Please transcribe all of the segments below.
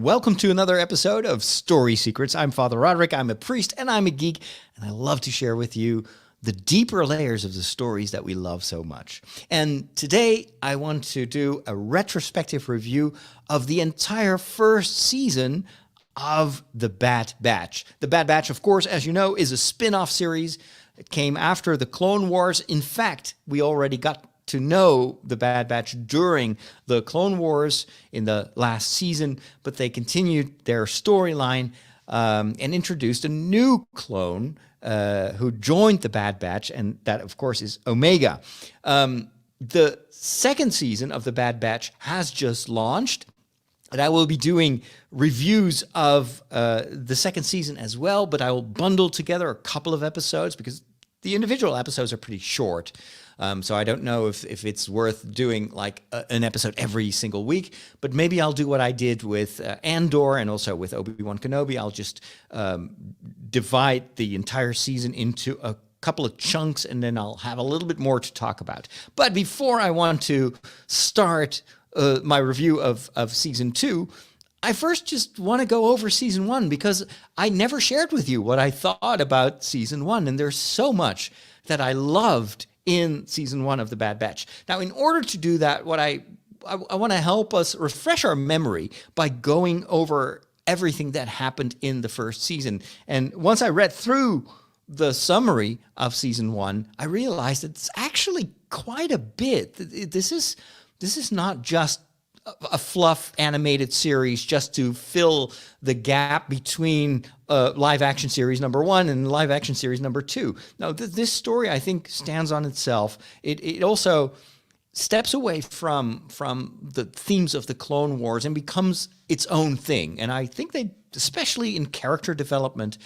Welcome to another episode of Story Secrets. I'm Father Roderick. I'm a priest and I'm a geek, and I love to share with you the deeper layers of the stories that we love so much. And today I want to do a retrospective review of the entire first season of The Bad Batch. The Bad Batch, of course, as you know, is a spin-off series. It came after the Clone Wars. In fact, we already got to know the Bad Batch during the Clone Wars in the last season, but they continued their storyline and introduced a new clone who joined the Bad Batch, and that, of course, is Omega. The second season of the Bad Batch has just launched, and I will be doing reviews of the second season as well, but I will bundle together a couple of episodes because the individual episodes are pretty short. So I don't know if it's worth doing like an episode every single week, but maybe I'll do what I did with Andor and also with Obi-Wan Kenobi. I'll just divide the entire season into a couple of chunks, and then I'll have a little bit more to talk about. But before I want to start my review of season 2, I first just want to go over season 1 because I never shared with you what I thought about season 1, and there's so much that I loved in season 1 of The Bad Batch. Now, in order to do that, what I want to help us refresh our memory by going over everything that happened in the first season. And once I read through the summary of season 1, I realized it's actually quite a bit. This is not just a fluff animated series just to fill the gap between live action series number 1 and live action series number 2. Now, this story, I think, stands on itself. It also steps away from the themes of the Clone Wars and becomes its own thing. And I think they, especially in character development,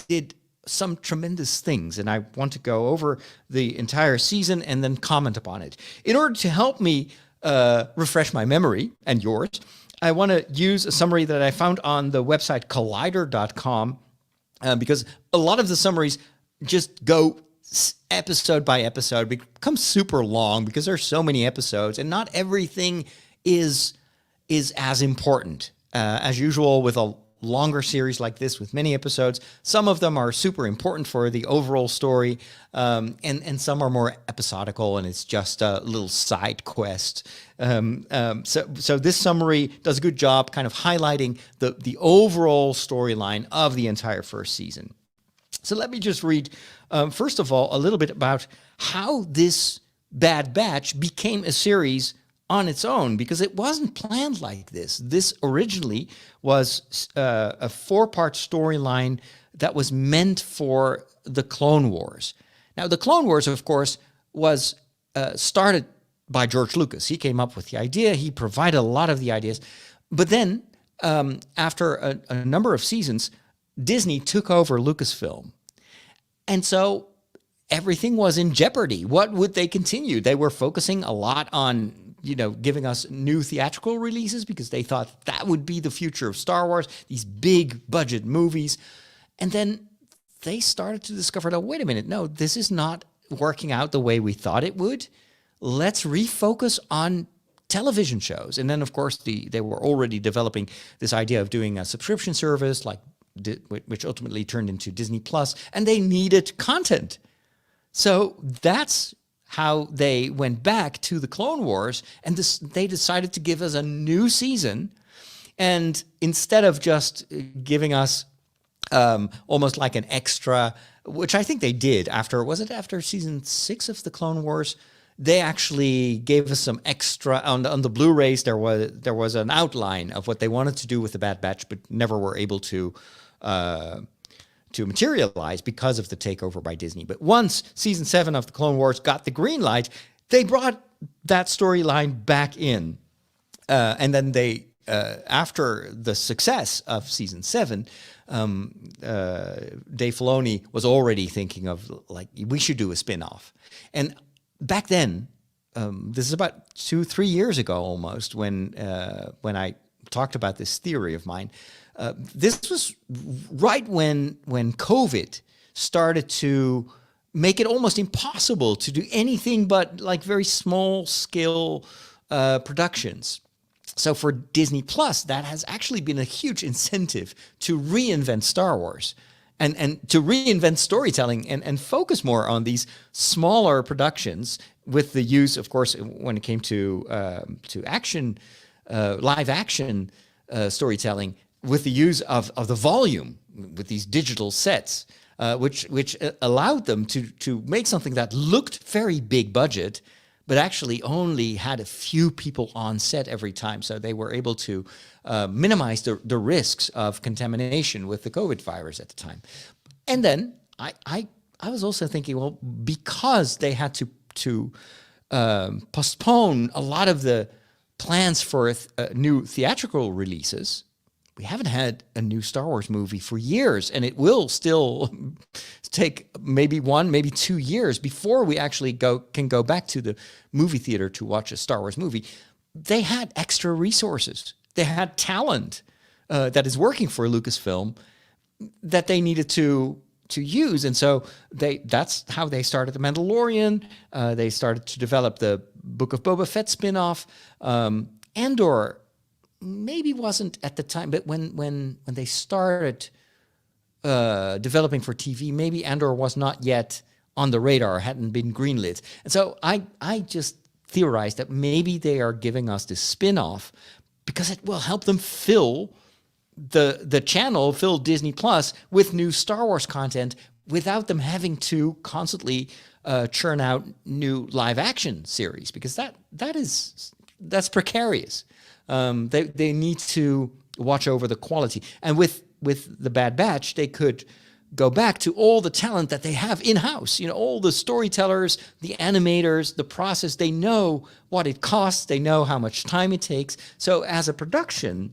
did some tremendous things. And I want to go over the entire season and then comment upon it. In order to help me refresh my memory and yours, I want to use a summary that I found on the website collider.com because a lot of the summaries just go episode by episode, become super long because there's so many episodes and not everything is as important. As usual with a longer series like this with many episodes, some of them are super important for the overall story, and some are more episodical and it's just a little side quest. So this summary does a good job kind of highlighting the overall storyline of the entire first season. So let me just read, first of all, a little bit about how this Bad Batch became a series on its own, because it wasn't planned like this. This originally was a 4-part storyline that was meant for the Clone Wars. Now, the Clone Wars, of course, was started by George Lucas. He came up with the idea. He provided a lot of the ideas. But then, after a number of seasons, Disney took over Lucasfilm. And so everything was in jeopardy. What would they continue? They were focusing a lot on giving us new theatrical releases because they thought that would be the future of Star Wars, these big budget movies. And then they started to discover, oh, wait a minute, no, this is not working out the way we thought it would. Let's refocus on television shows. And then, of course, they were already developing this idea of doing a subscription service, which ultimately turned into Disney Plus, and they needed content. So that's how they went back to the Clone Wars, and they decided to give us a new season. And instead of just giving us almost like an extra, which I think they did after season 6 of the Clone Wars, they actually gave us some extra on the Blu-rays. There was an outline of what they wanted to do with the Bad Batch, but never were able to materialize because of the takeover by Disney. But once season 7 of the Clone Wars got the green light, they brought that storyline back in. And then they, after the success of season 7, Dave Filoni was already thinking of, we should do a spin-off. And back then, this is about 2-3 years ago almost, when I talked about this theory of mine. This was right when COVID started to make it almost impossible to do anything but very small scale productions. So for Disney Plus, that has actually been a huge incentive to reinvent Star Wars and to reinvent storytelling and focus more on these smaller productions with the use, of course, when it came to action, live action storytelling, with the use of the volume with these digital sets, which allowed them to make something that looked very big budget, but actually only had a few people on set every time. So they were able to minimize the risks of contamination with the COVID virus at the time. And then I was also thinking, well, because they had to postpone a lot of the plans for new theatrical releases, we haven't had a new Star Wars movie for years, and it will still take maybe 1, maybe 2 years before we actually can go back to the movie theater to watch a Star Wars movie. They had extra resources. They had talent that is working for Lucasfilm that they needed to use, and so that's how they started The Mandalorian. They started to develop the Book of Boba Fett spinoff. Andor maybe wasn't at the time, but when they started developing for TV, maybe Andor was not yet on the radar, hadn't been greenlit. And so I just theorized that maybe they are giving us this spin-off because it will help them fill the channel, fill Disney Plus with new Star Wars content without them having to constantly churn out new live action series, because that's precarious. They need to watch over the quality. And with The Bad Batch, they could go back to all the talent that they have in-house, all the storytellers, the animators, the process. They know what it costs. They know how much time it takes. So as a production,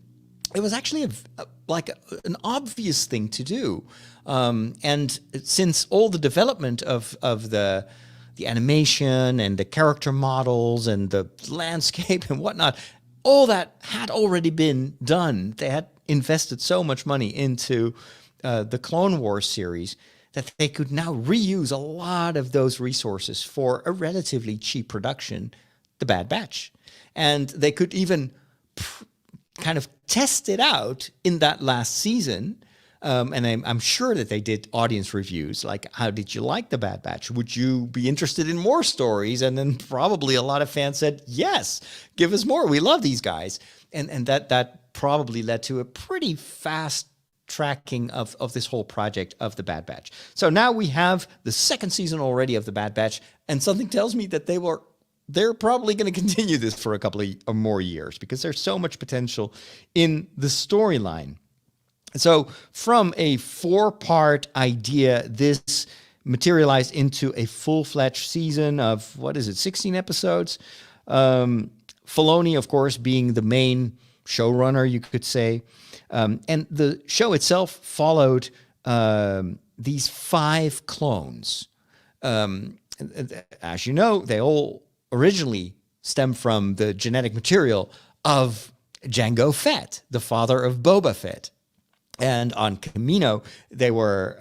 it was actually an obvious thing to do. And since all the development of the animation and the character models and the landscape and whatnot, all that had already been done. They had invested so much money into the Clone Wars series that they could now reuse a lot of those resources for a relatively cheap production, The Bad Batch. And they could even kind of test it out in that last season. And I'm sure that they did audience reviews, like, how did you like The Bad Batch? Would you be interested in more stories? And then probably a lot of fans said, yes, give us more. We love these guys. And that probably led to a pretty fast tracking of this whole project of The Bad Batch. So now we have the second season already of The Bad Batch, and something tells me that they're probably going to continue this for a couple of more years, because there's so much potential in the storyline. So from a 4-part idea, this materialized into a full-fledged season of, 16 episodes? Filoni, of course, being the main showrunner, you could say. And the show itself followed these 5 clones. As you know, they all originally stem from the genetic material of Jango Fett, the father of Boba Fett. And on Kamino, they were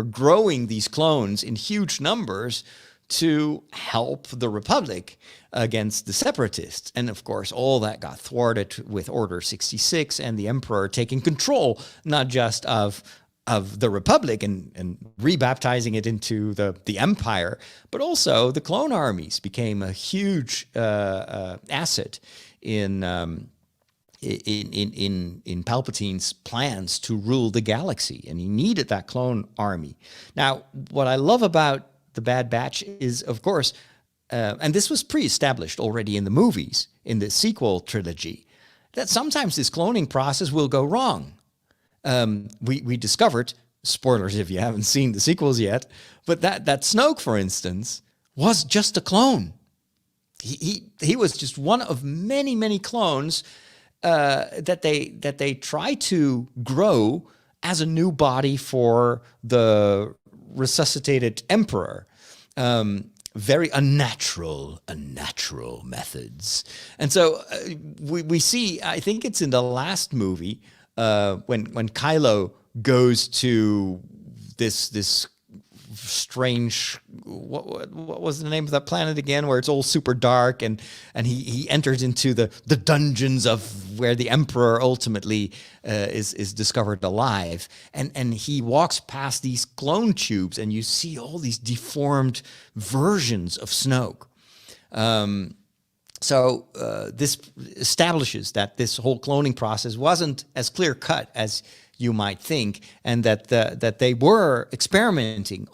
growing these clones in huge numbers to help the Republic against the Separatists. And of course, all that got thwarted with Order 66 and the Emperor taking control, not just of the Republic and rebaptizing it into the Empire, but also the clone armies became a huge asset in Palpatine's plans to rule the galaxy, and he needed that clone army. Now, what I love about The Bad Batch is, of course, and this was pre-established already in the movies, in the sequel trilogy, that sometimes this cloning process will go wrong. We discovered, spoilers if you haven't seen the sequels yet, but that Snoke, for instance, was just a clone. He was just one of many, many clones that they try to grow as a new body for the resuscitated Emperor. Very unnatural methods. And so we see, I think it's in the last movie, when Kylo goes to this strange, what was the name of that planet again, where it's all super dark, and he enters into the dungeons of where the Emperor ultimately is discovered alive, and he walks past these clone tubes, and you see all these deformed versions of Snoke. So this establishes that this whole cloning process wasn't as clear-cut as you might think, and that they were experimenting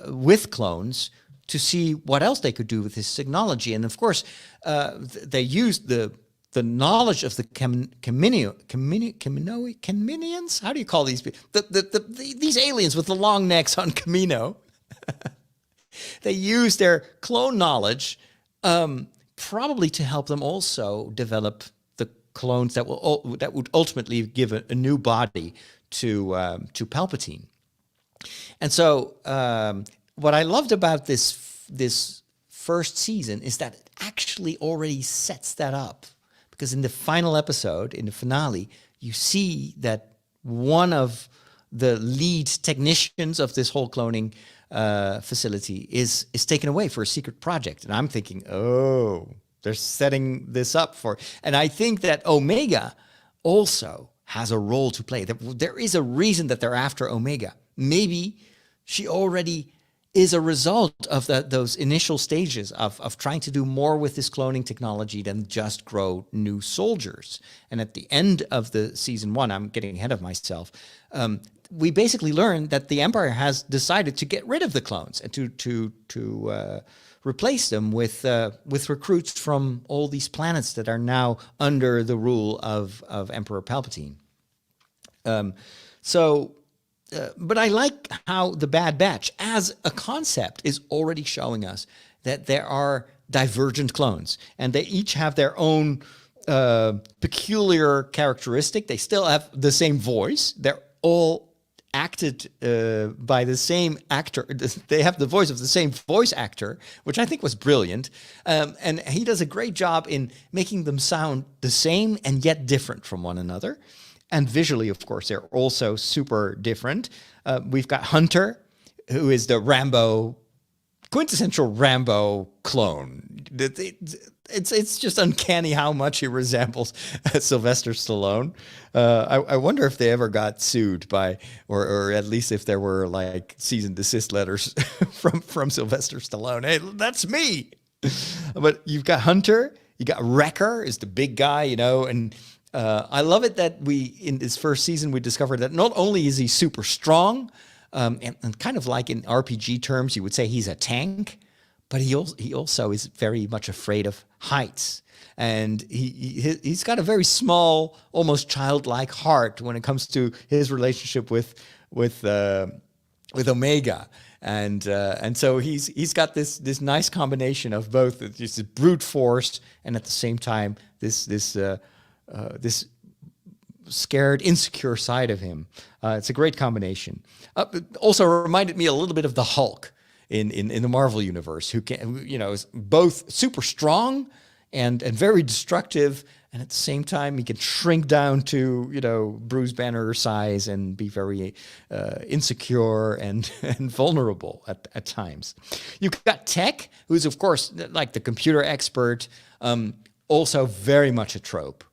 with clones to see what else they could do with this technology. And of course, they used the knowledge of the Kaminians. How do you call these people? These aliens with the long necks on Kamino. They used their clone knowledge, probably to help them also develop clones that would ultimately give a new body to Palpatine. And so what I loved about this first season is that it actually already sets that up, because in the final episode, in the finale, you see that one of the lead technicians of this whole cloning facility is taken away for a secret project, and I'm thinking, oh, they're setting this up for, and I think that Omega also has a role to play. There is a reason that they're after Omega. Maybe she already is a result of those initial stages of trying to do more with this cloning technology than just grow new soldiers. And at the end of the season 1, I'm getting ahead of myself, we basically learn that the Empire has decided to get rid of the clones and to replace them with recruits from all these planets that are now under the rule of Emperor Palpatine. But I like how the Bad Batch, as a concept, is already showing us that there are divergent clones, and they each have their own peculiar characteristic. They still have the same voice. They're all acted by the same actor. They have the voice of the same voice actor, which I think was brilliant. And he does a great job in making them sound the same and yet different from one another. And visually, of course, they're also super different. We've got Hunter, who is the quintessential Rambo clone. It's just uncanny how much he resembles Sylvester Stallone. I wonder if they ever got sued by, or at least if there were like cease and desist letters from Sylvester Stallone. Hey, that's me. But you've got Hunter, you got Wrecker is the big guy, and I love it that in this first season, we discovered that not only is he super strong, and kind of like in RPG terms, you would say he's a tank, but he also is very much afraid of heights. And he's got a very small, almost childlike heart when it comes to his relationship with Omega. And so he's got this nice combination of both this brute force and at the same time this scared, insecure side of him. It's a great combination. Also reminded me a little bit of the Hulk in the Marvel universe, who is both super strong and very destructive, and at the same time he can shrink down to Bruce Banner size and be very insecure and vulnerable at times. You've got Tech, who's of course like the computer expert, also very much a trope.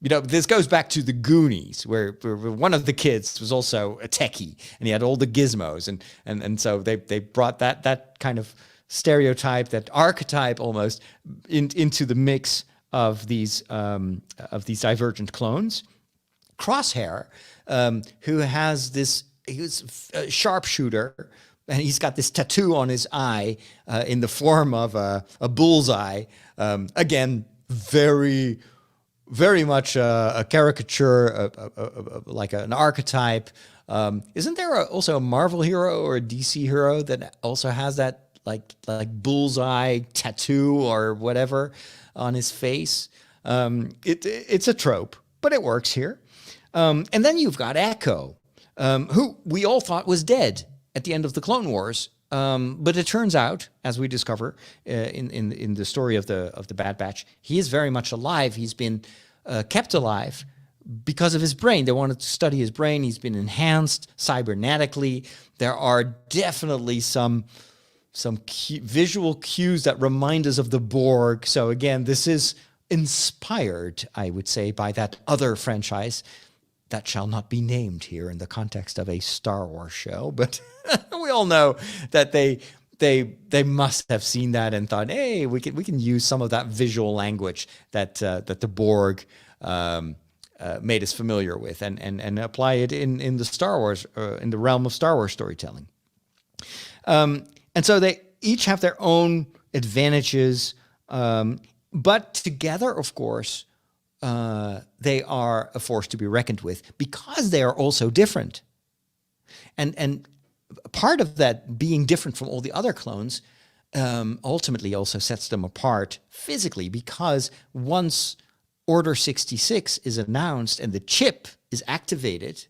This goes back to the Goonies, where one of the kids was also a techie, and he had all the gizmos, and so they brought that kind of stereotype, that archetype almost, into the mix of these divergent clones. Crosshair, who has he's a sharpshooter, and he's got this tattoo on his eye in the form of a bullseye. Again, very much a caricature, like an archetype. Isn't there also a Marvel hero or a DC hero that also has that like bullseye tattoo or whatever on his face? It's a trope, but it works here. And then you've got Echo, who we all thought was dead at the end of the Clone Wars. But it turns out, as we discover in the story of the Bad Batch, he is very much alive. He's been kept alive because of his brain. They wanted to study his brain. He's been enhanced cybernetically. There are definitely some visual cues that remind us of the Borg. So again, this is inspired, I would say, by that other franchise that shall not be named here in the context of a Star Wars show. But we all know that they must have seen that and thought, hey, we can use some of that visual language that the Borg made us familiar with and apply it in the Star Wars, in the realm of Star Wars storytelling. And so they each have their own advantages, but together, of course, they are a force to be reckoned with because they are also different. And part of that being different from all the other clones ultimately also sets them apart physically, because once Order 66 is announced and the chip is activated,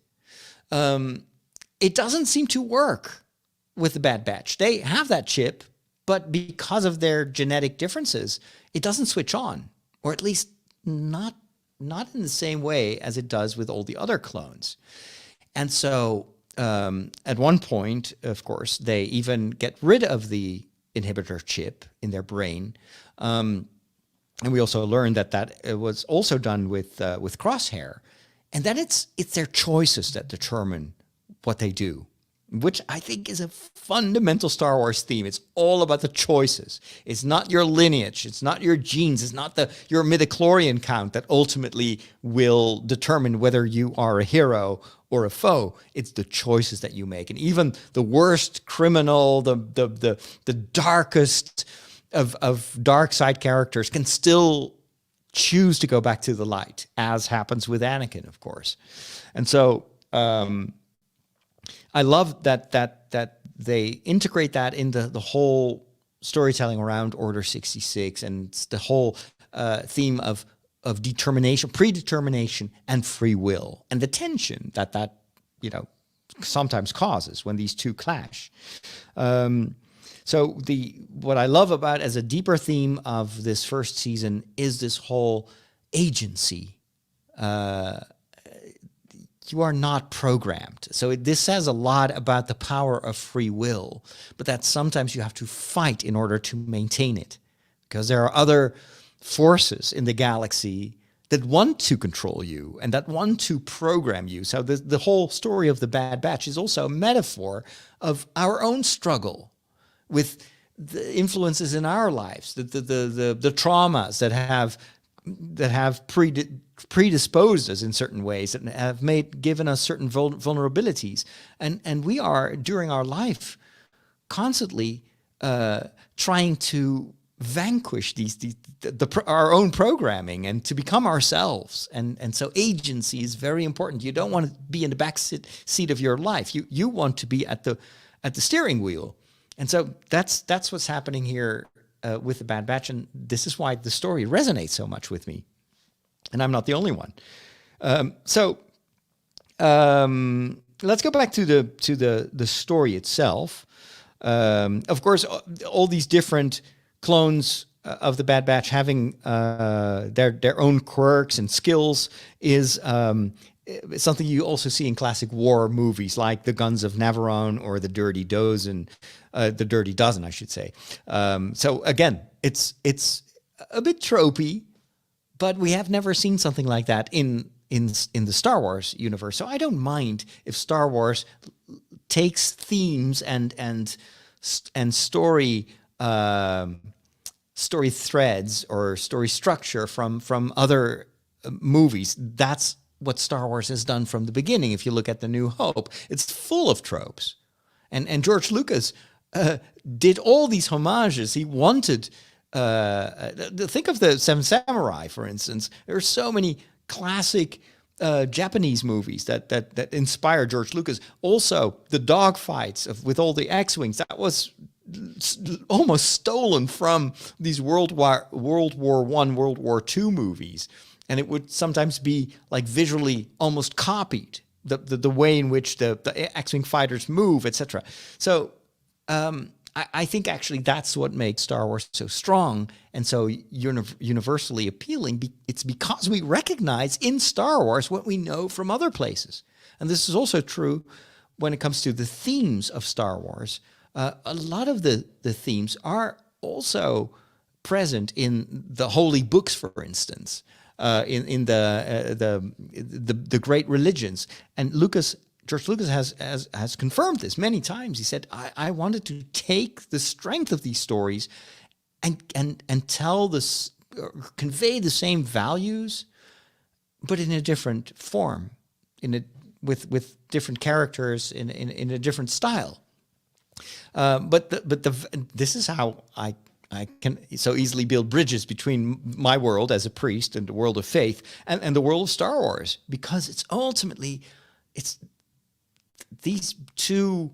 it doesn't seem to work with the Bad Batch. They have that chip, but because of their genetic differences, it doesn't switch on, or at least not in the same way as it does with all the other clones. And so at one point, of course, they even get rid of the inhibitor chip in their brain. And we also learned that it was also done with Crosshair, and that it's their choices that determine what they do, which I think is a fundamental Star Wars theme. It's all about the choices. It's not your lineage. It's not your genes. It's not your midichlorian count that ultimately will determine whether you are a hero or a foe. It's the choices that you make. And even the worst criminal, the darkest of dark side characters can still choose to go back to the light, as happens with Anakin, of course. And so I love that they integrate that into the whole storytelling around Order 66 and the whole theme of determination, predetermination, and free will, and the tension that sometimes causes when these two clash. So what I love about as a deeper theme of this first season is this whole agency. You are not programmed. So this says a lot about the power of free will, but that sometimes you have to fight in order to maintain it, because there are other forces in the galaxy that want to control you and that want to program you. So the whole story of the Bad Batch is also a metaphor of our own struggle with the influences in our lives, the traumas that have predisposed us in certain ways and have given us certain vulnerabilities, and we are during our life constantly trying to vanquish our own programming and to become ourselves, and so agency is very important. You don't want to be in the back seat of your life. You want to be at the steering wheel, and so that's what's happening here with the Bad Batch, and this is why the story resonates so much with me, and I'm not the only one. So let's go back to the story itself. Of course, all these different clones of the Bad Batch having their own quirks and skills is something you also see in classic war movies like The Guns of Navarone or The Dirty Dozen, I should say. So again, it's a bit tropey, but we have never seen something like that in the Star Wars universe. So I don't mind if Star Wars takes themes and story threads or story structure from other movies. That's what Star Wars has done from the beginning. If you look at The New Hope, it's full of tropes. And George Lucas did all these homages. He wanted, think of the Seven Samurai, for instance. There are so many classic Japanese movies that inspired George Lucas. Also, the dogfights with all the X-Wings, that was almost stolen from these World War I, World War II movies. And it would sometimes be like visually almost copied, the way in which the X-Wing fighters move, etc. So I think actually that's what makes Star Wars so strong and so universally appealing. It's because we recognize in Star Wars what we know from other places. And this is also true when it comes to the themes of Star Wars. A lot of the themes are also present in the holy books, for instance, in the great religions. And George Lucas has confirmed this many times. He said, I wanted to take the strength of these stories and tell this, convey the same values, but in a different form, with different characters in a different style. But this is how I can so easily build bridges between my world as a priest and the world of faith and the world of Star Wars, because it's ultimately, these two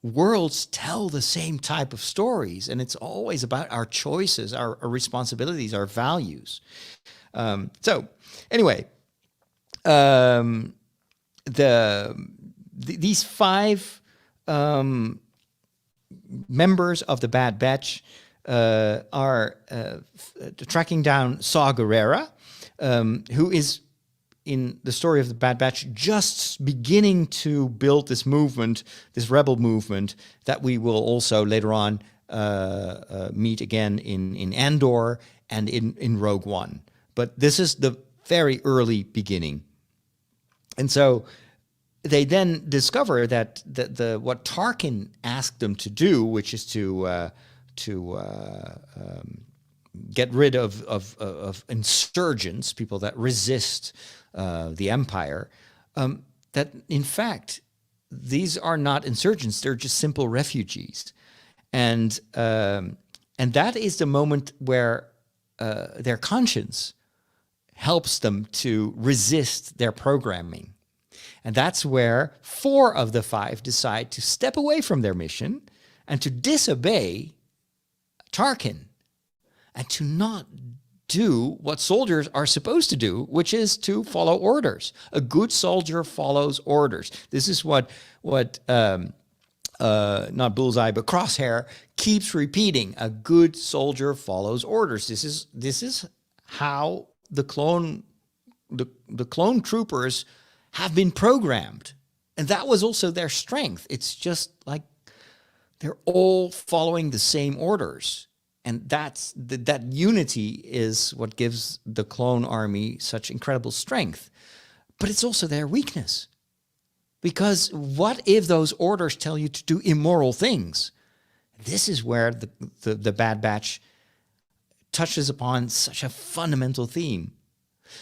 worlds tell the same type of stories, and it's always about our choices, our responsibilities, our values. So anyway, these five members of the Bad Batch are tracking down Saw Gerrera, who is, in the story of the Bad Batch, just beginning to build this movement, this rebel movement, that we will also later on meet again in Andor and in Rogue One. But this is the very early beginning. And so they then discover that what Tarkin asked them to do, which is to get rid of insurgents, people that resist the Empire, that in fact these are not insurgents; they're just simple refugees, and that is the moment where their conscience helps them to resist their programming. And that's where 4 of the 5 decide to step away from their mission and to disobey Tarkin and to not do what soldiers are supposed to do, which is to follow orders. A good soldier follows orders. This is what not Bullseye, but Crosshair keeps repeating. A good soldier follows orders. This is how the clone troopers have been programmed. And that was also their strength. It's just like they're all following the same orders. And that unity is what gives the clone army such incredible strength. But it's also their weakness. Because what if those orders tell you to do immoral things? This is where the Bad Batch touches upon such a fundamental theme.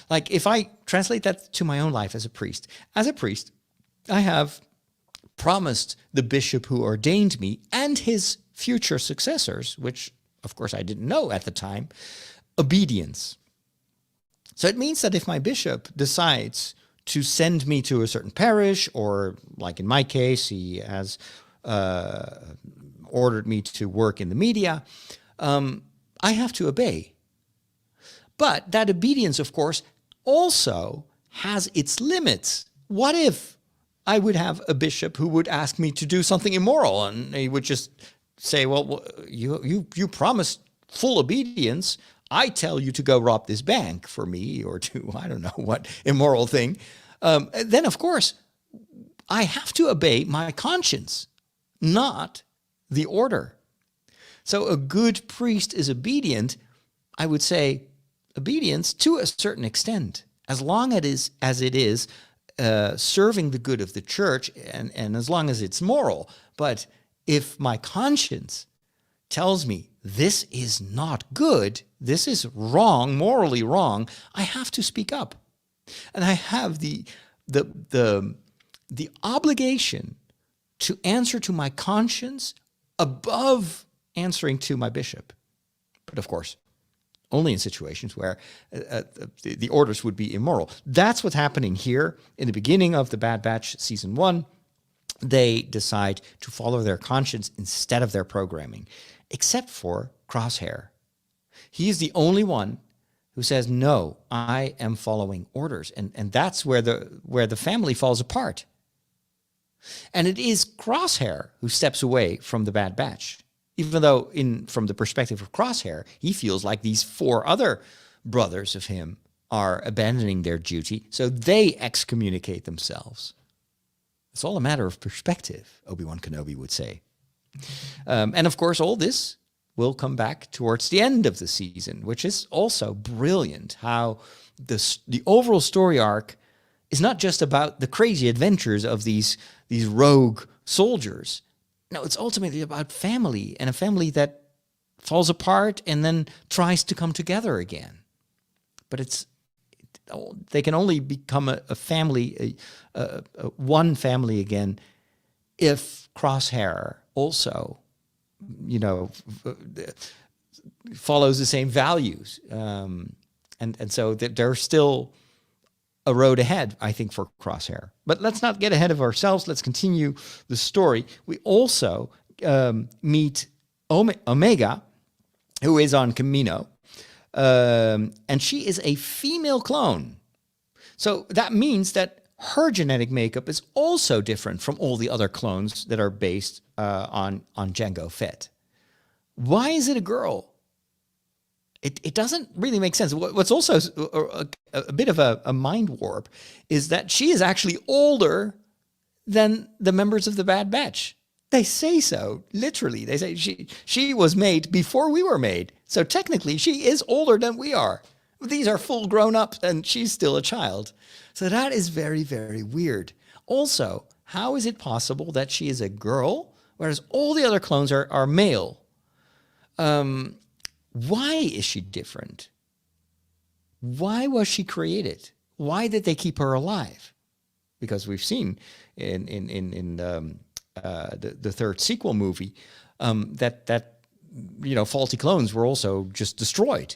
Like, if I translate that to my own life as a priest, I have promised the bishop who ordained me and his future successors, which of course I didn't know at the time, obedience. So it means that if my bishop decides to send me to a certain parish, or like in my case, he has ordered me to work in the media, I have to obey. But that obedience, of course, also has its limits. What if I would have a bishop who would ask me to do something immoral, and he would just say, well, you promised full obedience. I tell you to go rob this bank for me, or to, I don't know what immoral thing. Then, of course, I have to obey my conscience, not the order. So a good priest is obedient, I would say, obedience to a certain extent, as long as it is serving the good of the church, and as long as it's moral. But if my conscience tells me this is not good, this is wrong, morally wrong, I have to speak up. And I have the obligation to answer to my conscience above answering to my bishop. But of course, only in situations where the orders would be immoral. That's what's happening here in the beginning of the Bad Batch Season 1. They decide to follow their conscience instead of their programming, except for Crosshair. He is the only one who says, no, I am following orders. And that's where the family falls apart. And it is Crosshair who steps away from the Bad Batch. Even though from the perspective of Crosshair, he feels like these 4 other brothers of him are abandoning their duty, so they excommunicate themselves. It's all a matter of perspective, Obi-Wan Kenobi would say. And of course, all this will come back towards the end of the season, which is also brilliant, how the overall story arc is not just about the crazy adventures of these rogue soldiers. No, it's ultimately about family, and a family that falls apart and then tries to come together again. But they can only become a family, one family again, if Crosshair also, follows the same values. And so there's still a road ahead, I think, for Crosshair. But let's not get ahead of ourselves. Let's continue the story. We also meet Omega, who is on Kamino, and she is a female clone. So that means that her genetic makeup is also different from all the other clones that are based on Jango Fett. Why is it a girl? It doesn't really make sense. What's also a bit of a mind warp is that she is actually older than the members of the Bad Batch. They say so, literally. They say she was made before we were made. So technically, she is older than we are. These are full grown ups, and she's still a child. So that is very, very weird. Also, how is it possible that she is a girl, whereas all the other clones are male? Why is she different? Why was she created? Why did they keep her alive? Because we've seen in the third sequel movie that faulty clones were also just destroyed.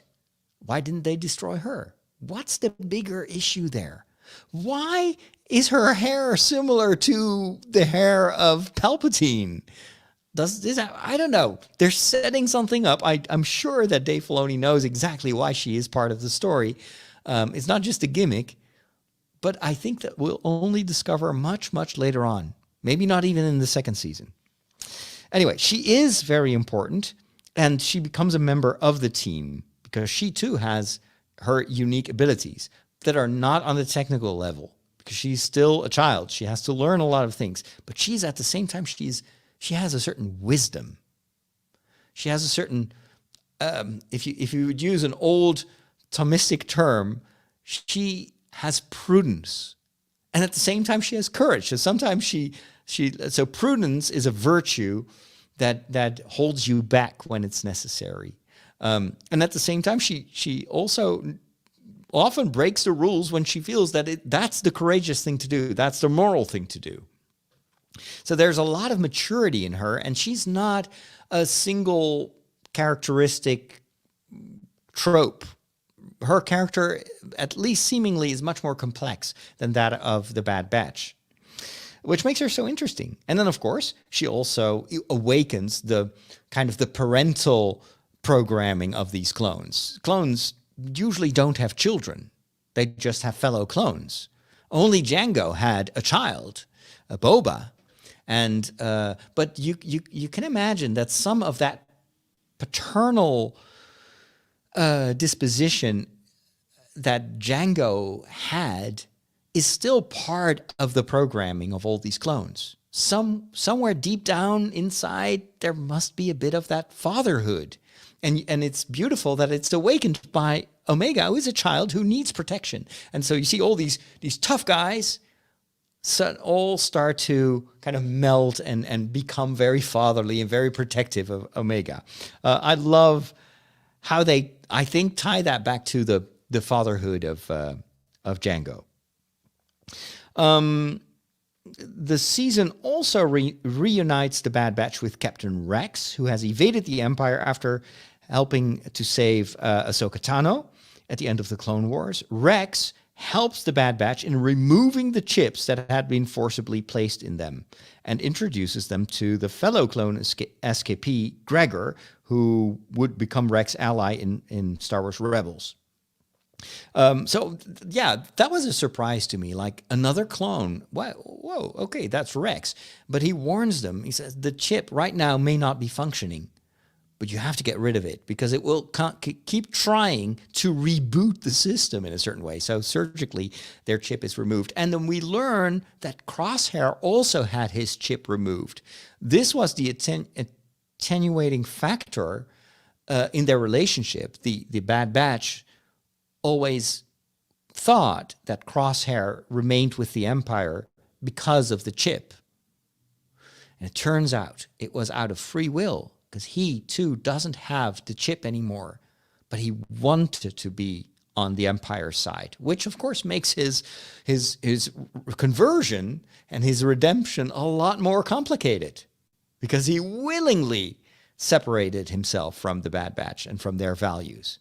Why didn't they destroy her? What's the bigger issue there? Why is her hair similar to the hair of Palpatine? I don't know. They're setting something up. I'm sure that Dave Filoni knows exactly why she is part of the story. It's not just a gimmick, but I think that we'll only discover much, much later on. Maybe not even in the second season. Anyway, she is very important, and she becomes a member of the team because she too has her unique abilities that are not on the technical level because she's still a child. She has to learn a lot of things, but she's at the same time, she has a certain wisdom. She has a certain, if you would use an old Thomistic term, she has prudence. And at the same time, she has courage. So sometimes so prudence is a virtue that holds you back when it's necessary. And at the same time, she also often breaks the rules when she feels that that's the courageous thing to do. That's the moral thing to do. So there's a lot of maturity in her, and she's not a single characteristic trope. Her character, at least seemingly, is much more complex than that of the Bad Batch, which makes her so interesting. And then, of course, she also awakens the kind of the parental programming of these clones. Clones usually don't have children. They just have fellow clones. Only Jango had a child, a Boba. And but you can imagine that some of that paternal disposition that Jango had is still part of the programming of all these clones. Somewhere deep down inside, there must be a bit of that fatherhood. And it's beautiful that it's awakened by Omega, who is a child who needs protection. And so you see all these tough guys all start to kind of melt and become very fatherly and very protective of Omega. I love how they, I think, tie that back to the fatherhood of Jango. The season also reunites the Bad Batch with Captain Rex, who has evaded the Empire after helping to save Ahsoka Tano at the end of the Clone Wars. Rex helps the Bad Batch in removing the chips that had been forcibly placed in them and introduces them to the fellow clone SKP, Gregor, who would become Rex's ally in Star Wars Rebels. Yeah, that was a surprise to me. Like another clone. Whoa, okay, that's Rex. But he warns them. He says the chip right now may not be functioning. but you have to get rid of it because it will keep trying to reboot the system in a certain way. So surgically, their chip is removed. And then we learn that Crosshair also had his chip removed. This was the attenuating factor in their relationship. The Bad Batch always thought that Crosshair remained with the Empire because of the chip. And it turns out it was out of free will, because he, too, doesn't have the chip anymore, but he wanted to be on the Empire side, which, of course, makes his conversion and his redemption a lot more complicated, because he willingly separated himself from the Bad Batch and from their values.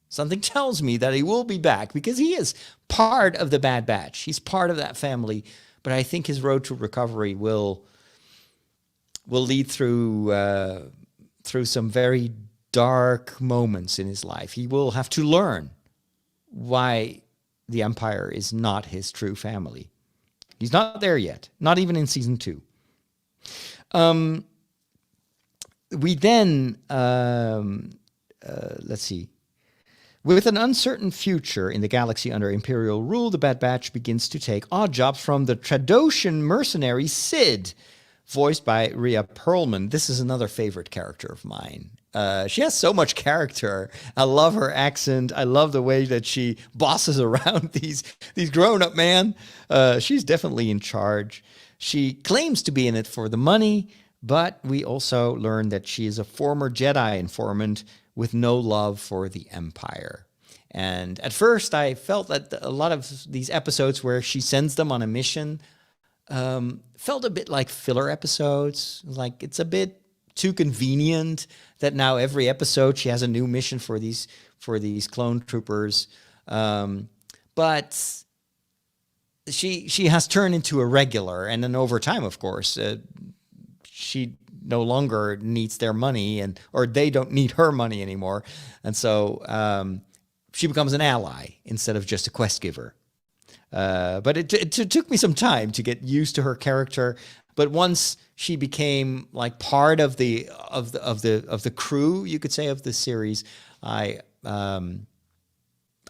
Something tells me that he will be back, because he is part of the Bad Batch. He's part of that family, but I think his road to recovery will lead through some very dark moments in his life. He will have to learn why the Empire is not his true family. He's not there yet, not even in season 2. We then, let's see. With an uncertain future in the galaxy under Imperial rule, the Bad Batch begins to take odd jobs from the Trandoshan mercenary Sid, voiced by Rhea Perlman. This is another favorite character of mine. She has so much character. I love her accent. I love the way that she bosses around these grown-up men. She's definitely in charge. She claims to be in it for the money, but we also learn that she is a former Jedi informant with no love for the Empire. And at first, I felt that a lot of these episodes where she sends them on a mission felt a bit like filler episodes. Like, it's a bit too convenient that now every episode she has a new mission for these clone troopers. But she has turned into a regular, and then over time, of course, she no longer needs their money, or they don't need her money anymore, and so she becomes an ally instead of just a quest giver. But it took me some time to get used to her character. But once she became like part of the crew, you could say, of the series, I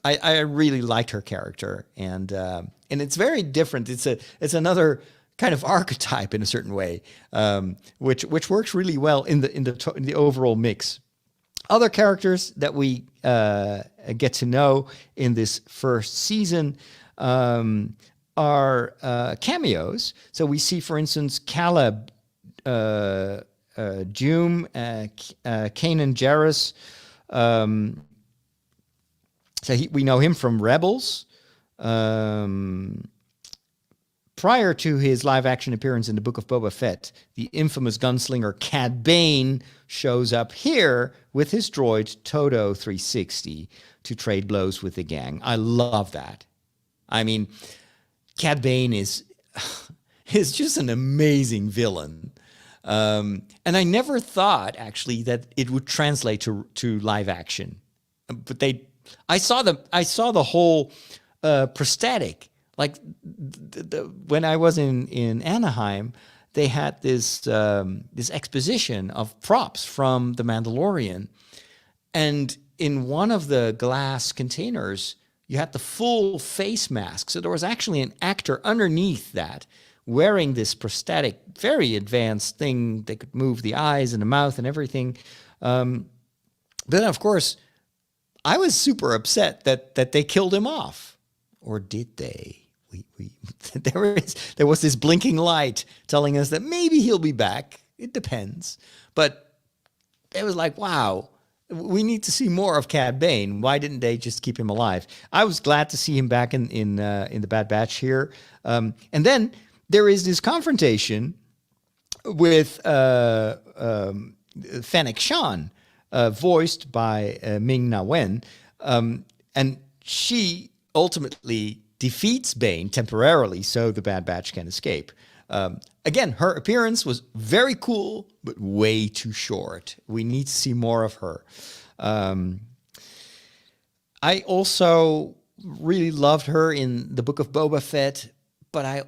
really liked her character, and it's very different. It's another kind of archetype in a certain way, which works really well in the overall mix. Other characters that we get to know in this first season are cameos. So we see, for instance, Caleb, Jume, Kanan Jarrus. We know him from Rebels. Prior to his live-action appearance in the Book of Boba Fett, the infamous gunslinger Cad Bane shows up here with his droid Todo 360 to trade blows with the gang. I love that. I mean, Cad Bane is just an amazing villain. And I never thought, actually, that it would translate to live action. But I saw the whole prosthetic. Like when I was in Anaheim, they had this exposition of props from The Mandalorian, and in one of the glass containers, you had the full face mask. So there was actually an actor underneath that wearing this prosthetic, very advanced thing that could move the eyes and the mouth and everything. But then, of course, I was super upset that they killed him off, or did they? There was this blinking light telling us that maybe he'll be back. It depends. But it was like, wow, we need to see more of Cad Bane. Why didn't they just keep him alive? I was glad to see him back in the Bad Batch here. And then there is this confrontation with Fennec Shan, voiced by Ming-Na Wen. And she ultimately defeats Bane temporarily so the Bad Batch can escape. Again, her appearance was very cool, but way too short. We need to see more of her. I also really loved her in the Book of Boba Fett, but I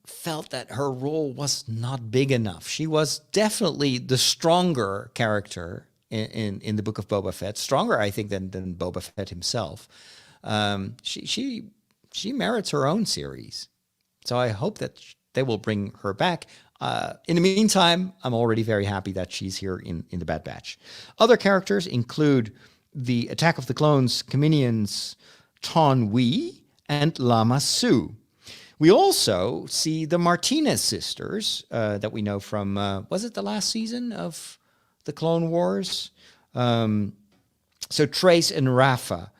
felt that her role was not big enough. She was definitely the stronger character in the book of Boba Fett, stronger, I think, than Boba Fett himself. She merits her own series. So I hope that they will bring her back. In the meantime, I'm already very happy that she's here in the Bad Batch. Other characters include the Attack of the Clones Kaminians Taun We and Lama Su. We also see the Martinez sisters that we know from, was it the last season of the Clone Wars? So Trace and Rafa.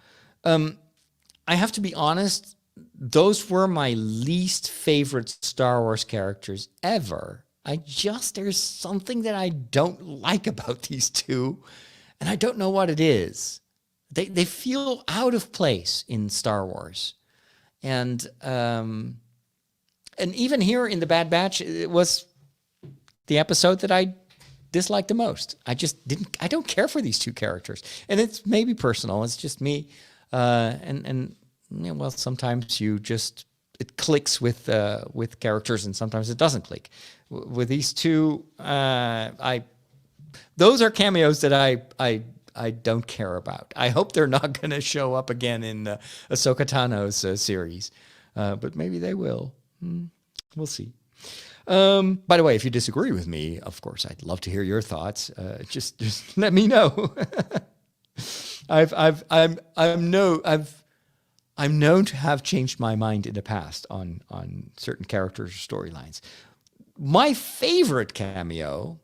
I have to be honest, those were my least favorite Star Wars characters ever. There's something that I don't like about these two, and I don't know what it is. They feel out of place in Star Wars. And even here in the Bad Batch, it was the episode that I disliked the most. I don't care for these two characters. And it's maybe personal. It's just me. Well, sometimes it clicks with characters, and sometimes it doesn't click. With these two, those are cameos that I don't care about. I hope they're not going to show up again in Ahsoka Tano's series, but maybe they will. We'll see. By the way, if you disagree with me, of course, I'd love to hear your thoughts. Just let me know. I'm known to have changed my mind in the past on certain characters or storylines. My favorite cameo,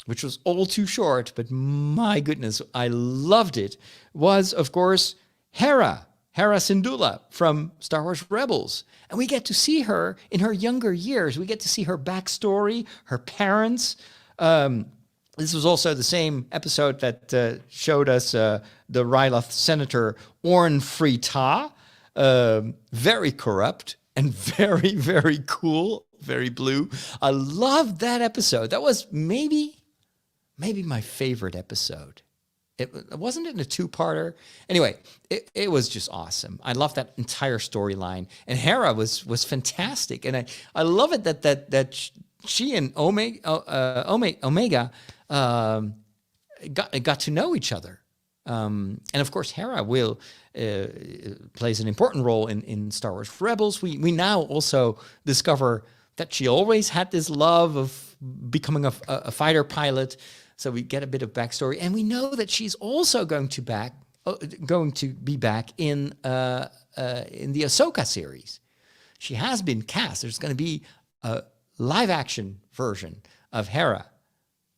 which was all too short, but my goodness, I loved it, was, of course, Hera Syndulla from Star Wars Rebels. And we get to see her in her younger years. We get to see her backstory, her parents. This was also the same episode that showed us the Ryloth Senator Orn Free-Taa, very corrupt and very, very cool, very blue. I loved that episode. That was maybe my favorite episode. It wasn't in a two-parter. Anyway, it was just awesome. I loved that entire storyline, and Hera was fantastic. And I love it that she and Omega got to know each other. And of course, Hera plays an important role in Star Wars Rebels. We now also discover that she always had this love of becoming a fighter pilot. So we get a bit of backstory, and we know that she's also going to be back in the Ahsoka series. She has been cast. There's going to be a live action version of Hera,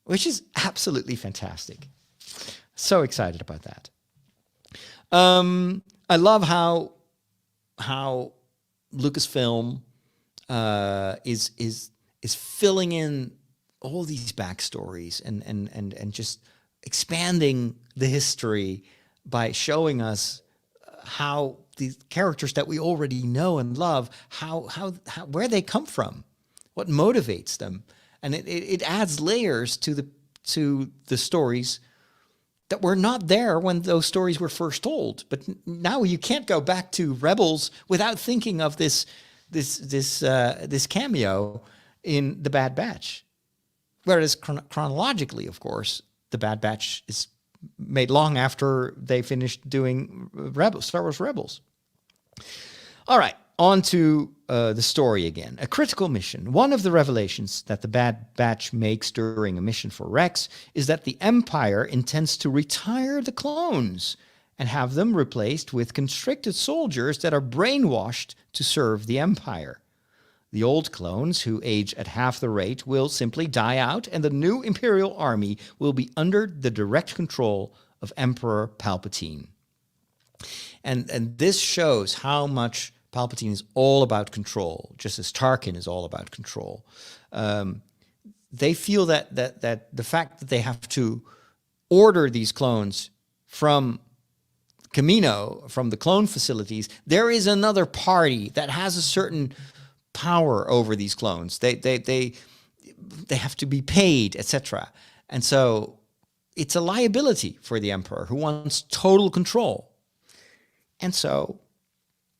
which is absolutely fantastic. So excited about that. I love how Lucasfilm is filling in all these backstories and just expanding the history by showing us how these characters that we already know and love, how where they come from, what motivates them, and it adds layers to the stories that were not there when those stories were first told. But now you can't go back to Rebels without thinking of this cameo in the Bad Batch. Whereas chronologically, of course, the Bad Batch is made long after they finished doing Star Wars Rebels. All right, on to the story again. A critical mission. One of the revelations that the Bad Batch makes during a mission for Rex is that the Empire intends to retire the clones and have them replaced with conscripted soldiers that are brainwashed to serve the Empire. The old clones, who age at half the rate, will simply die out, and the new Imperial Army will be under the direct control of Emperor Palpatine. And this shows how much Palpatine is all about control, just as Tarkin is all about control. They feel that the fact that they have to order these clones from Kamino, from the clone facilities, there is another party that has a certain power over these clones. They have to be paid, etc. And so it's a liability for the Emperor, who wants total control. And so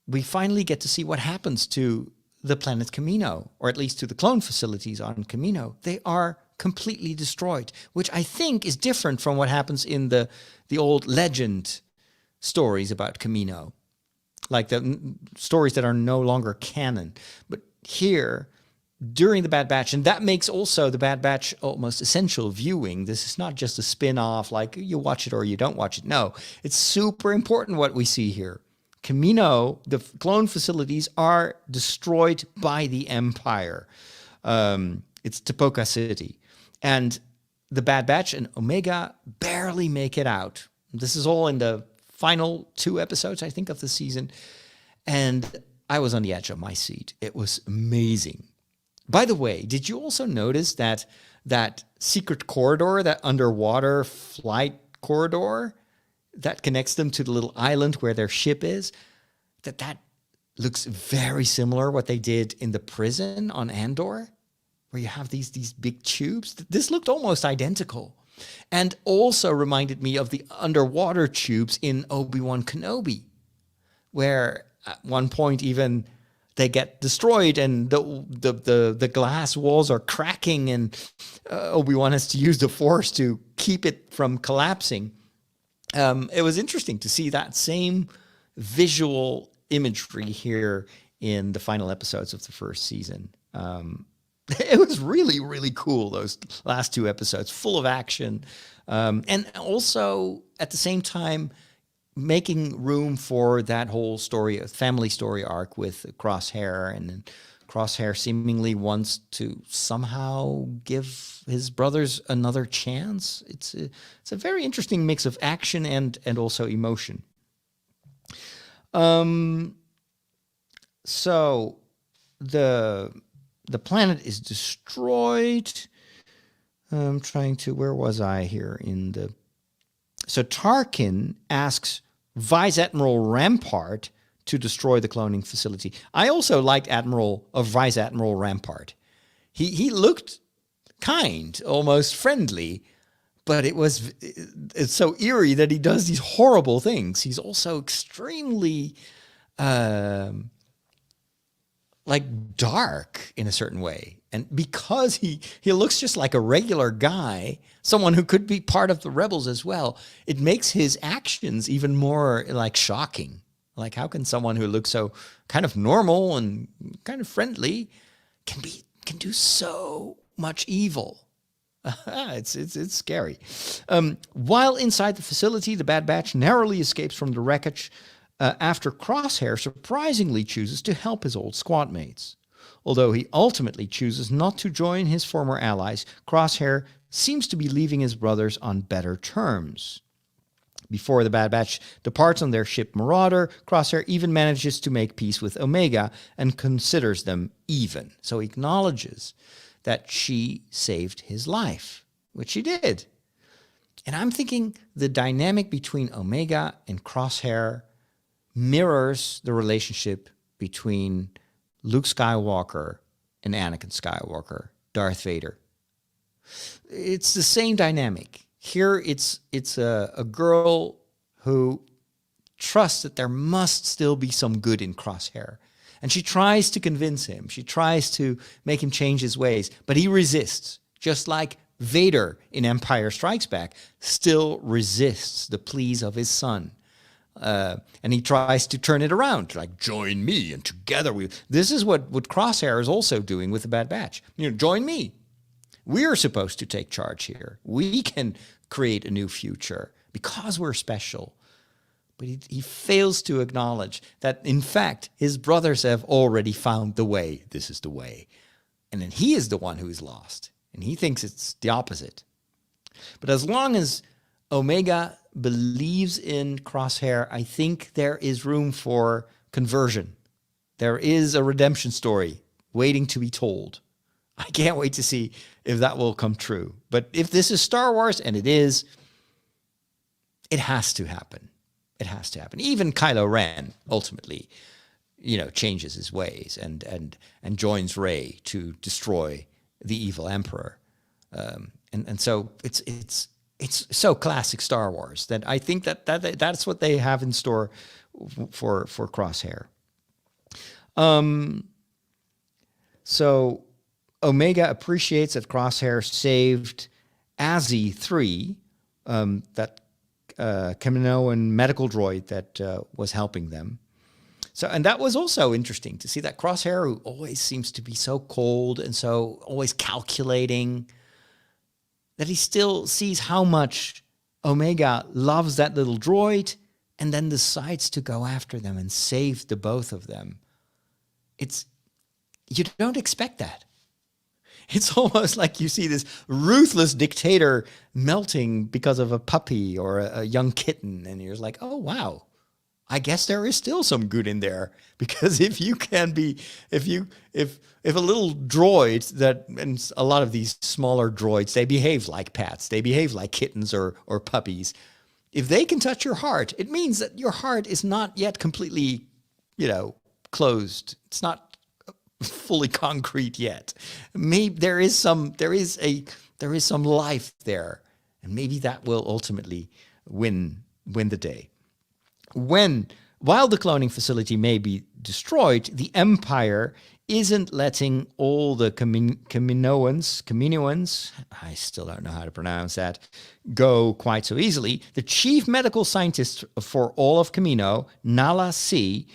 we finally get to see what happens to the planet Kamino, or at least to the clone facilities on Kamino. They are completely destroyed, which I think is different from what happens in the old legend stories about Kamino, like the stories that are no longer canon. But here, during the Bad Batch, and that makes also the Bad Batch almost essential viewing. This is not just a spin-off, like you watch it or you don't watch it. No, it's super important what we see here. Kamino, the clone facilities, are destroyed by the Empire. It's Tepoka City. And the Bad Batch and Omega barely make it out. This is all in the final 2 episodes, I think, of the season. And I was on the edge of my seat. It was amazing. By the way, did you also notice that secret corridor, that underwater flight corridor that connects them to the little island where their ship is, that looks very similar what they did in the prison on Andor, where you have these big tubes? This looked almost identical, and also reminded me of the underwater tubes in Obi-Wan Kenobi, where at one point even they get destroyed and the glass walls are cracking, and Obi-Wan has to use the Force to keep it from collapsing. It was interesting to see that same visual imagery here in the final episodes of the first season. It was really, really cool, those last 2 episodes, full of action. And also, at the same time, making room for that whole story, family story arc with Crosshair. And then Crosshair seemingly wants to somehow give his brothers another chance. It's a very interesting mix of action and also emotion. So the planet is destroyed. I'm trying to, where was I here in the... So Tarkin asks Vice Admiral Rampart to destroy the cloning facility. I also liked Vice Admiral Rampart. He looked kind, almost friendly, but it's so eerie that he does these horrible things. He's also extremely dark in a certain way. And because he looks just like a regular guy, someone who could be part of the rebels as well, it makes his actions even more shocking. Like, how can someone who looks so kind of normal and kind of friendly can do so much evil? It's scary. While inside the facility, the Bad Batch narrowly escapes from the wreckage after Crosshair surprisingly chooses to help his old squad mates. Although he ultimately chooses not to join his former allies, Crosshair seems to be leaving his brothers on better terms. Before the Bad Batch departs on their ship Marauder, Crosshair even manages to make peace with Omega and considers them even. So he acknowledges that she saved his life, which she did. And I'm thinking the dynamic between Omega and Crosshair mirrors the relationship between Luke Skywalker and Anakin Skywalker, Darth Vader. It's the same dynamic. Here it's a girl who trusts that there must still be some good in Crosshair. And she tries to convince him. She tries to make him change his ways. But he resists, just like Vader in Empire Strikes Back still resists the pleas of his son. And he tries to turn it around, like, join me and together we... This is what Crosshair is also doing with the Bad Batch. Join me. We're supposed to take charge here. We can create a new future because we're special. But he fails to acknowledge that, in fact, his brothers have already found the way. This is the way. And then he is the one who is lost. And he thinks it's the opposite. But as long as Omega believes in Crosshair, I think there is room for conversion. There is a redemption story waiting to be told. I can't wait to see if that will come true. But if this is Star Wars, and it is, it has to happen. It has to happen. Even Kylo Ren ultimately, changes his ways and joins Rey to destroy the evil Emperor. And so it's so classic Star Wars that I think that's what they have in store for Crosshair. So Omega appreciates that Crosshair saved Azzy-3, that Kamino and medical droid that was helping them. So, and that was also interesting to see that Crosshair, who always seems to be so cold and so always calculating, that he still sees how much Omega loves that little droid and then decides to go after them and save the both of them. You don't expect that. It's almost like you see this ruthless dictator melting because of a puppy or a young kitten, and you're like, oh, wow. I guess there is still some good in there, because if a little droid and a lot of these smaller droids, they behave like pets, they behave like kittens or puppies. If they can touch your heart, it means that your heart is not yet completely, closed. It's not fully concrete yet. Maybe there is some life there, and maybe that will ultimately win the day. While the cloning facility may be destroyed, the Empire isn't letting all the Kaminoans, I still don't know how to pronounce that, go quite so easily. The chief medical scientist for all of Kamino, Nala C,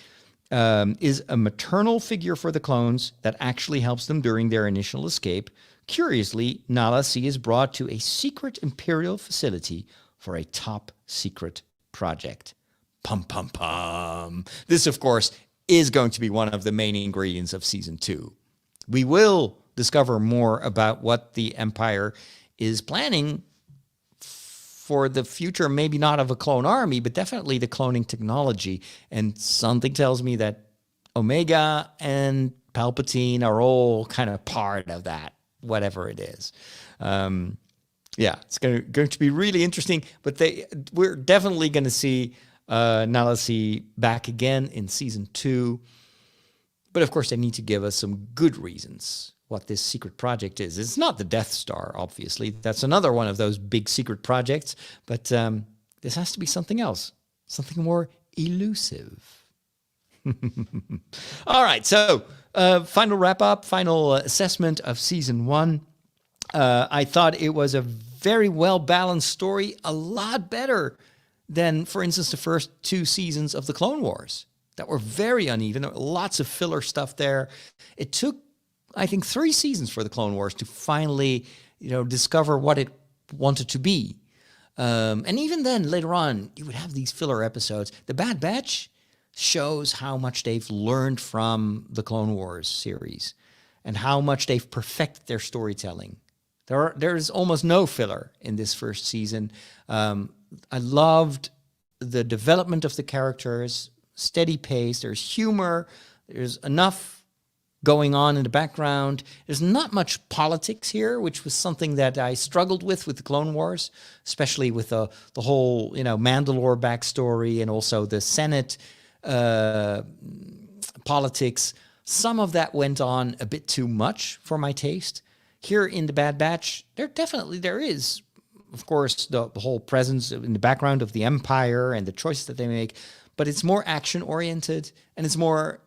is a maternal figure for the clones that actually helps them during their initial escape. Curiously, Nala C is brought to a secret Imperial facility for a top secret project. Pum, pum, pum. This, of course, is going to be one of the main ingredients of Season 2. We will discover more about what the Empire is planning for the future, maybe not of a clone army, but definitely the cloning technology. And something tells me that Omega and Palpatine are all kind of part of that, whatever it is. It's going to be really interesting, but we're definitely going to see Nala C back again in Season 2. But of course, they need to give us some good reasons what this secret project is. It's not the Death Star, obviously. That's another one of those big secret projects. But this has to be something else, something more elusive. All right, so final wrap-up, final assessment of Season 1. I thought it was a very well-balanced story, a lot better than, for instance, the first 2 seasons of the Clone Wars that were very uneven. There were lots of filler stuff there. It took, I think, 3 seasons for the Clone Wars to finally, discover what it wanted to be. And even then, later on, you would have these filler episodes. The Bad Batch shows how much they've learned from the Clone Wars series and how much they've perfected their storytelling. There's almost no filler in this first season. I loved the development of the characters, steady pace. There's humor. There's enough going on in the background. There's not much politics here, which was something that I struggled with the Clone Wars, especially with the whole, Mandalore backstory and also the Senate politics. Some of that went on a bit too much for my taste. Here in the Bad Batch, there is, of course, the whole presence in the background of the Empire and the choices that they make, but it's more action-oriented and it's more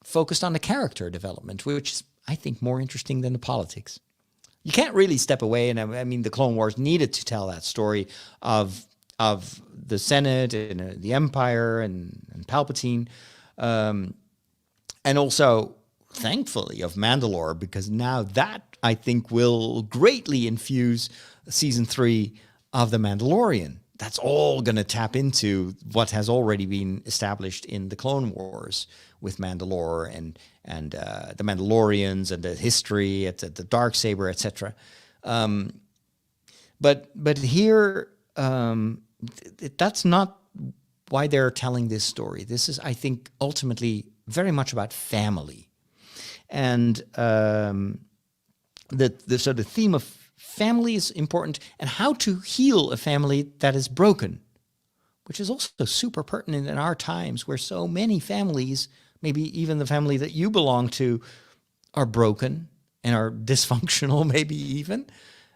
focused on the character development, which is, I think, more interesting than the politics. You can't really step away, and I mean, the Clone Wars needed to tell that story of the Senate and the Empire and Palpatine, and also, thankfully, of Mandalore, because now that, I think, will greatly infuse Season 3 of The Mandalorian. That's all going to tap into what has already been established in the Clone Wars with Mandalore and the Mandalorians and the history, the Darksaber, etc. But here, that's not why they're telling this story. This is, I think, ultimately very much about family, and the theme of family is important, and how to heal a family that is broken, which is also super pertinent in our times where so many families, maybe even the family that you belong to, are broken and are dysfunctional, maybe even.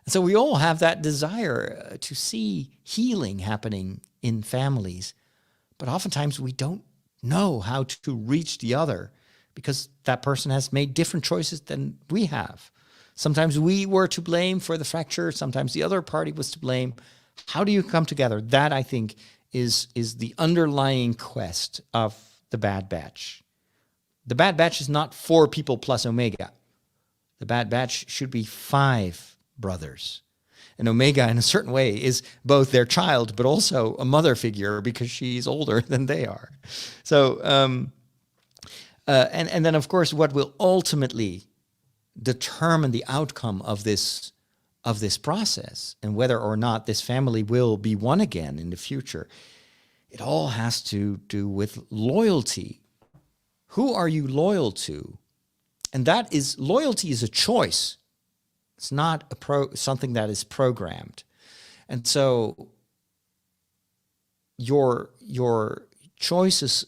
And so we all have that desire to see healing happening in families, but oftentimes we don't know how to reach the other because that person has made different choices than we have. Sometimes we were to blame for the fracture. Sometimes the other party was to blame. How do you come together? That, I think, is the underlying quest of the Bad Batch. The Bad Batch is not 4 people plus Omega. The Bad Batch should be 5 brothers. And Omega, in a certain way, is both their child, but also a mother figure because she's older than they are. So, and then, of course, what will ultimately determine the outcome of this process and whether or not this family will be one again in the future, it all has to do with loyalty. Who are you loyal to? And loyalty is a choice. It's not something that is programmed. And so your choices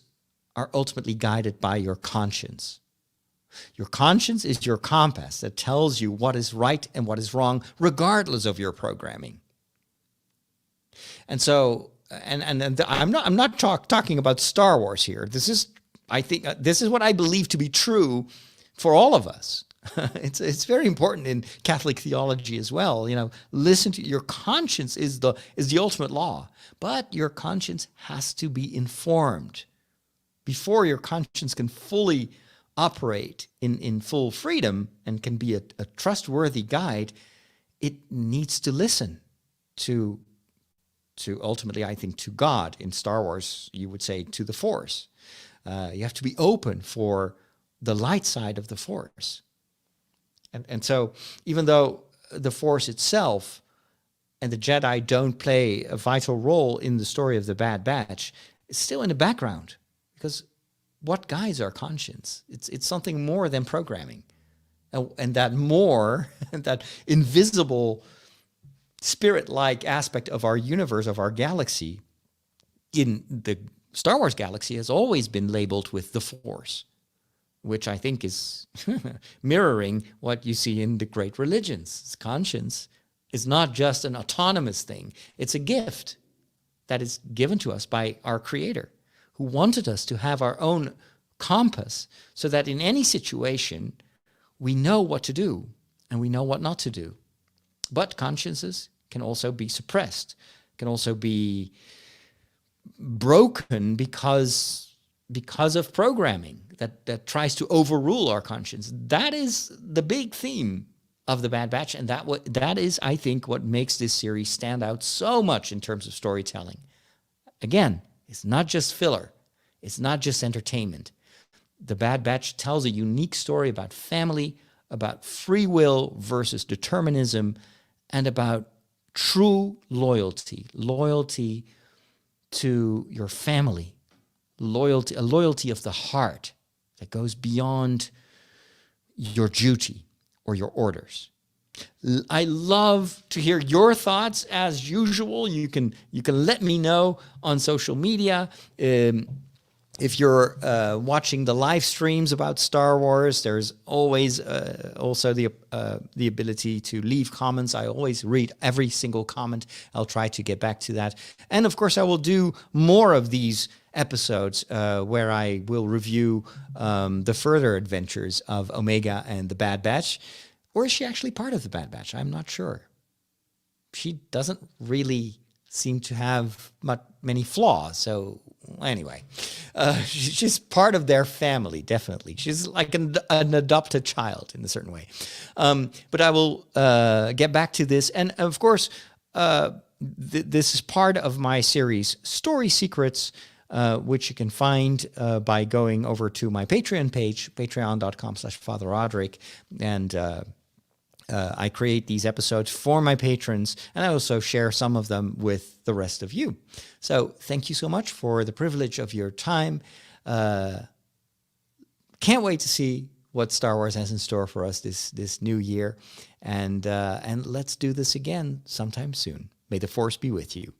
are ultimately guided by your conscience. Your conscience is your compass that tells you what is right and what is wrong, regardless of your programming. And so, and I'm not talking about Star Wars here. I think this is what I believe to be true for all of us. It's very important in Catholic theology as well. Listen to your conscience is the ultimate law, but your conscience has to be informed. Before your conscience can fully operate in full freedom and can be a trustworthy guide, it needs to listen to ultimately, I think, to God. In Star Wars, you would say to the Force. You have to be open for the light side of the Force. And so even though the Force itself and the Jedi don't play a vital role in the story of the Bad Batch, it's still in the background, because what guides our conscience? It's something more than programming. And that more, that invisible spirit-like aspect of our universe, of our galaxy, in the Star Wars galaxy has always been labeled with the Force, which I think is mirroring what you see in the great religions. Conscience is not just an autonomous thing. It's a gift that is given to us by our Creator, who wanted us to have our own compass so that in any situation, we know what to do and we know what not to do. But consciences can also be suppressed, can also be broken because of programming that tries to overrule our conscience. That is the big theme of the Bad Batch, and that is, I think, what makes this series stand out so much in terms of storytelling. Again, it's not just filler. It's not just entertainment. The Bad Batch tells a unique story about family, about free will versus determinism, and about true loyalty to your family, a loyalty of the heart that goes beyond your duty or your orders. I love to hear your thoughts as usual. You can let me know on social media. If you're watching the live streams about Star Wars, there's always also the ability to leave comments. I always read every single comment. I'll try to get back to that. And of course, I will do more of these episodes where I will review the further adventures of Omega and the Bad Batch. Or is she actually part of the Bad Batch? I'm not sure. She doesn't really seem to have many flaws. So anyway, she's part of their family, definitely. She's like an adopted child in a certain way. But I will get back to this. And of course, this is part of my series, Story Secrets, which you can find by going over to my Patreon page, patreon.com/Father Roderick. And I create these episodes for my patrons, and I also share some of them with the rest of you. So thank you so much for the privilege of your time. Can't wait to see what Star Wars has in store for us this new year. And let's do this again sometime soon. May the Force be with you.